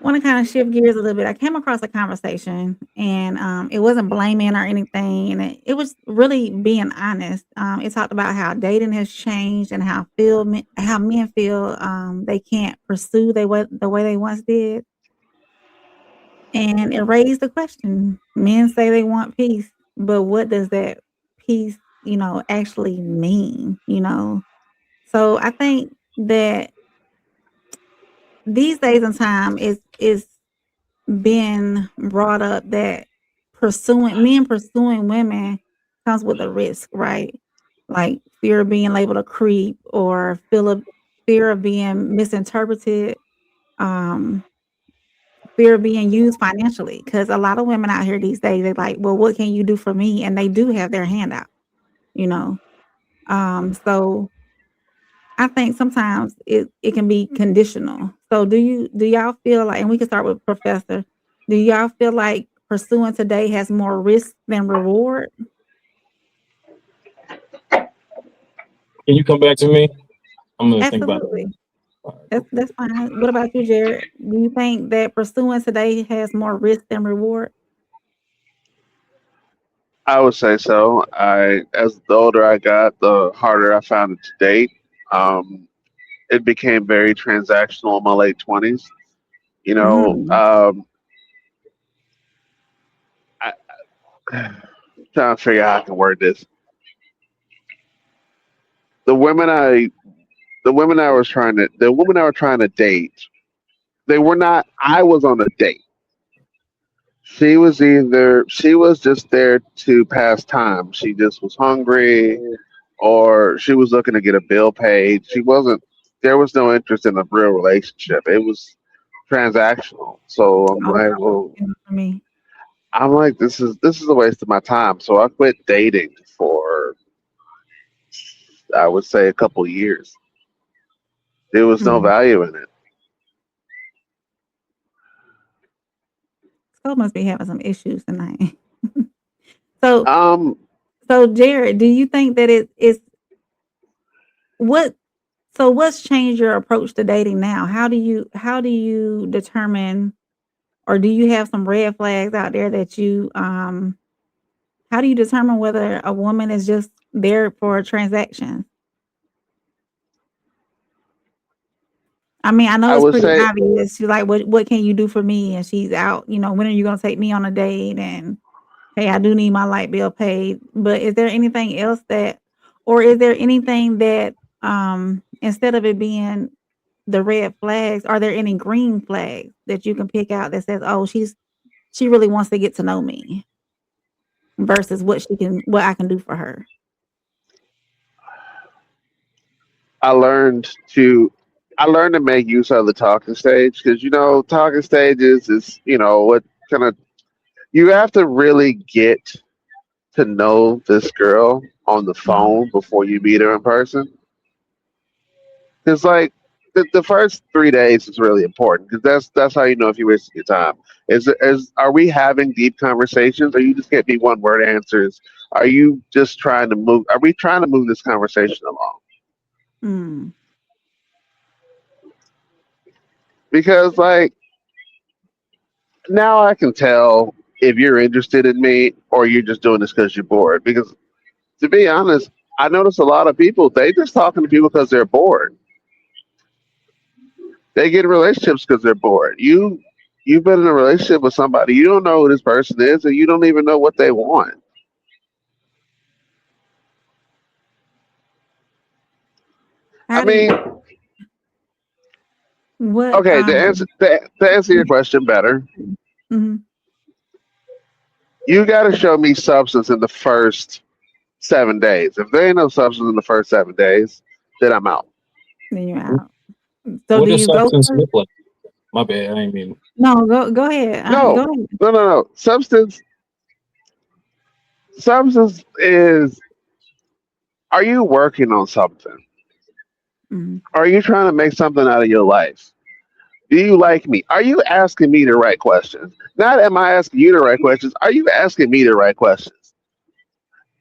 want to kind of shift gears a little bit. I came across a conversation, and it wasn't blaming or anything, and it was really being honest. It talked about how dating has changed and how men feel they can't pursue the way they once did, and it raised the question. Men say they want peace, but what does that peace, actually mean? So I think that these days and time is been brought up that pursuing women comes with a risk, right? Like fear of being labeled a creep or fear of being misinterpreted, um, fear of being used financially. Because a lot of women out here these days, they're like, well, what can you do for me? And they do have their hand out, you know. So I think sometimes it can be conditional. So do y'all feel like, and we can start with Professor, do y'all feel like pursuing today has more risk than reward? Can you come back to me? I'm gonna think about Absolutely. That's fine. What about you, Jared? Do you think that pursuing today has more risk than reward? I would say so. As the older I got, the harder I found it to date. Um, it became very transactional in my late 20s. You know, Mm, I, trying to figure out how I can word this. The women I, the women I was trying to, the women I was trying to date, they were not. I was on a date. She was just there to pass time. She just was hungry, or she was looking to get a bill paid. She wasn't. There was no interest in a real relationship. It was transactional. So oh, for me. I'm like, this is a waste of my time. So I quit dating for, I would say, a couple years. There was no Mm. value in it. Skull must be having some issues tonight. So Um, so Jared, do you think that it's what so what's changed your approach to dating now? How do you determine, or do you have some red flags out there that how do you determine whether a woman is just there for a transaction? I mean, I know I it's would pretty say obvious. She's like, what can you do for me? And she's out, when are you gonna take me on a date? And hey, I do need my light bill paid. But is there anything else or is there anything that instead of it being the red flags, are there any green flags that you can pick out that says, oh, she really wants to get to know me versus what I can do for her? I learned to I learned to make use of the talking stage because talking stages is what kind of you have to really get to know this girl on the Mhm. phone before you meet her in person. Because the first 3 days is really important because that's how you know if you're wasting your time. Is Are we having deep conversations? Or you just get me one word answers? Are you just trying to move? Are we trying to move this conversation along? Mm. Because now I can tell if you're interested in me or you're just doing this because you're bored. Because to be honest, I notice a lot of people they just talking to people because they're bored. They get in relationships because they're bored. You've been in a relationship with somebody you don't know who this person is and you don't even know what they want. I How do mean, you what okay, to answer your question better, mhm, you got to show me substance in the first 7 days. If there ain't no substance in the first 7 days, then I'm out. then you're out. So what do does you go substance first? look like? My bad. I ain't mean. No, go ahead. Go No, ahead. no. Substance is, are you working on something? Mhm. Are you trying to make something out of your life? Do you like me? Are you asking me the right questions? Not am I asking you the right questions? Are you asking me the right questions?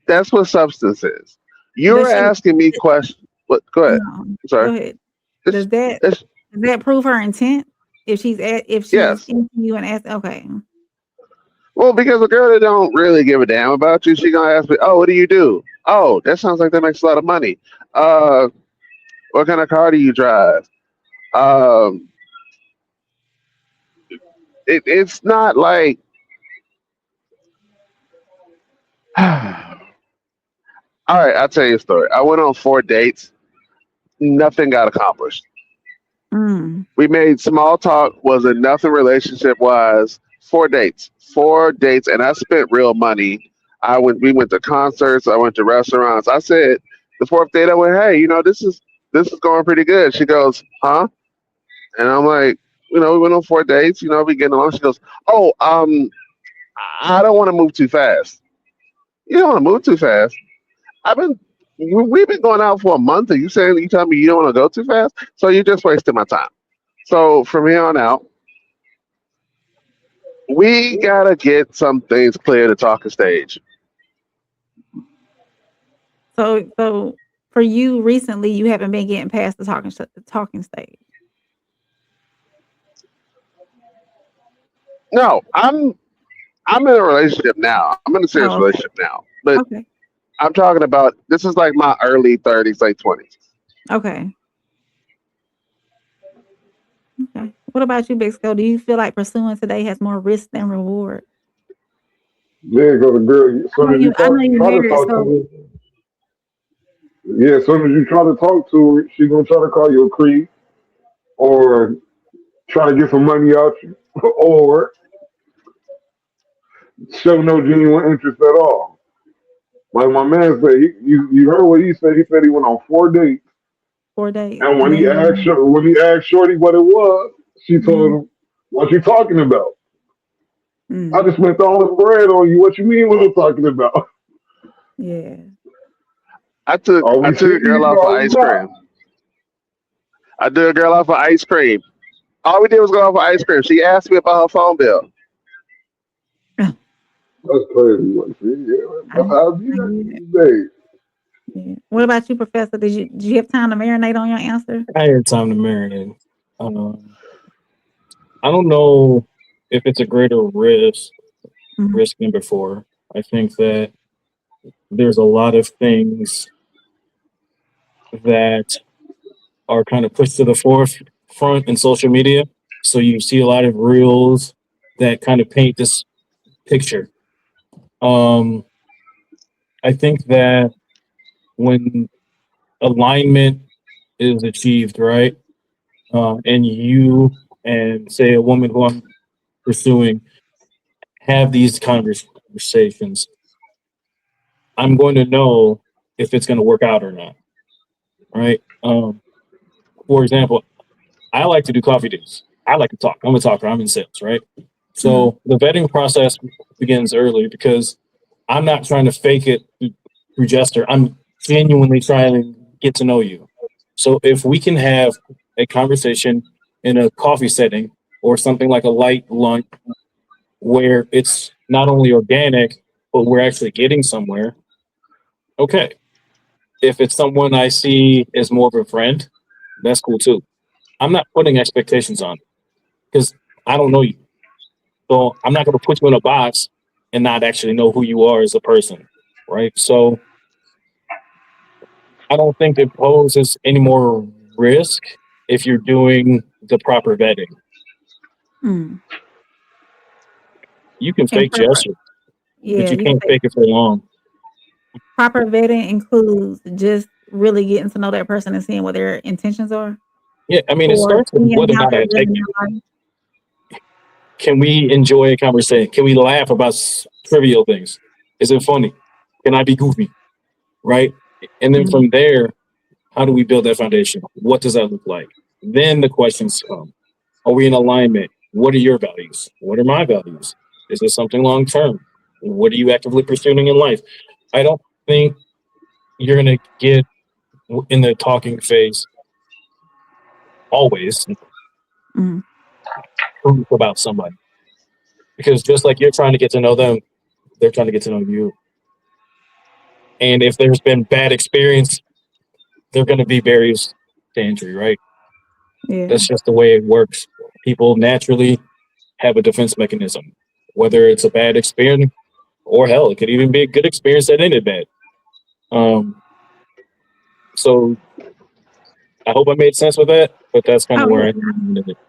That's what substance is. You're Does she asking me questions. What? Go ahead. No, I'm sorry. go ahead. It's, Does that it's, does that prove her intent? If she's Yes. into you and asking, okay, Well, because a girl that don't really give a damn about you, she gonna ask me, "Oh, what do you do? Oh, that sounds like that makes a lot of money. Uh, what kind of car do you drive? Um, it's not like, all right, I'll tell you a story. I went on 4 dates. Nothing got accomplished. mm, We made small talk. Wasn't nothing relationship wise. 4 dates. 4 dates, and I spent real money. We went to concerts. I went to restaurants. I said the fourth date. I went, hey, this is going pretty good. She goes, huh? And I'm like, we went on 4 dates. We getting along. She goes, oh, I don't want to move too fast. You don't want to move too fast. I've been. We've been going out for a month. Are you telling me you don't want to go too fast? So you're just wasting my time. So from here on out, we gotta get some things clear to talking stage. so for you recently, you haven't been getting past the talking stage. No, I'm in a relationship now. I'm in a serious Oh, okay, relationship now. But okay, I'm talking about this is like my early 30s, late 20s. okay, okay. What about you, Big Skull? Do you feel like pursuing today has more risk than reward? Yeah, go to girl. As soon as you I know you're try to married, talk to so her, yeah, as soon as you try to talk to her, she gonna try to call you a creep or try to get some money out you, or show no genuine interest at all. Like my man said, you heard what he said. He said he went on 4 dates, 4 days, and and then When he asked Shorty what it was, she told mm, him, "What you talking about? I mm, just spent all this bread on you. What you mean? What I'm talking about? yeah. I took Are I we took a girl serious off of or are we ice not?" cream. I did a girl off of ice cream. All we did was go off of ice cream. She asked me about her phone bill. That's crazy. Like, see, yeah, I, that's how I be I at get it. these days. Yeah. What about you, Professor? Did you have time to marinate on your answer? I had time to marinate. I don't know if it's a greater Mhm. risk than before. I think that there's a lot of things that are kind of pushed to the forefront in social media. So you see a lot of reels that kind of paint this picture. Um, I think that when alignment is achieved, right, and you and say a woman who I'm pursuing have these conversations, I'm going to know if it's going to work out or not, right? For example, I like to do coffee dates. I like to talk. I'm a talker. I'm in sales, right? Mhm. So the vetting process begins early because I'm not trying to fake it through gesture. I'm genuinely trying to get to know you. So if we can have a conversation in a coffee setting or something like a light lunch where it's not only organic, but we're actually getting somewhere, okay. If it's someone I see as more of a friend, that's cool too. I'm not putting expectations on because I don't know you. So I'm not going to put you in a box and not actually know who you are as a person, right? So I don't think it poses any more risk if you're doing the proper vetting. Mm. You can And fake gesture, but yeah, you you can can't say fake it for long. proper vetting includes just really getting to know that person and seeing what their intentions are, Yeah, I mean, it or starts with seeing whether or how not they're I take living you. their life. Can we enjoy a conversation? Can we laugh about trivial things? Is it funny? Can I be goofy? Right? And then Mhm. from there, how do we build that foundation? What does that look like? Then the questions come. Are we in alignment? What are your values? What are my values? Is this something long term? What are you actively pursuing in life? I don't think you're going to get in the talking phase always Mhm. proof about somebody because just like you're trying to get to know them, they're trying to get to know you. And if there's been bad experience, there are going to be barriers to entry, right? Yeah. That's just the way it works. people naturally have a defense mechanism, whether it's a bad experience or hell, it could even be a good experience that ended bad. Um, so I hope I made sense with that, but that's kind of Oh where I yeah, am.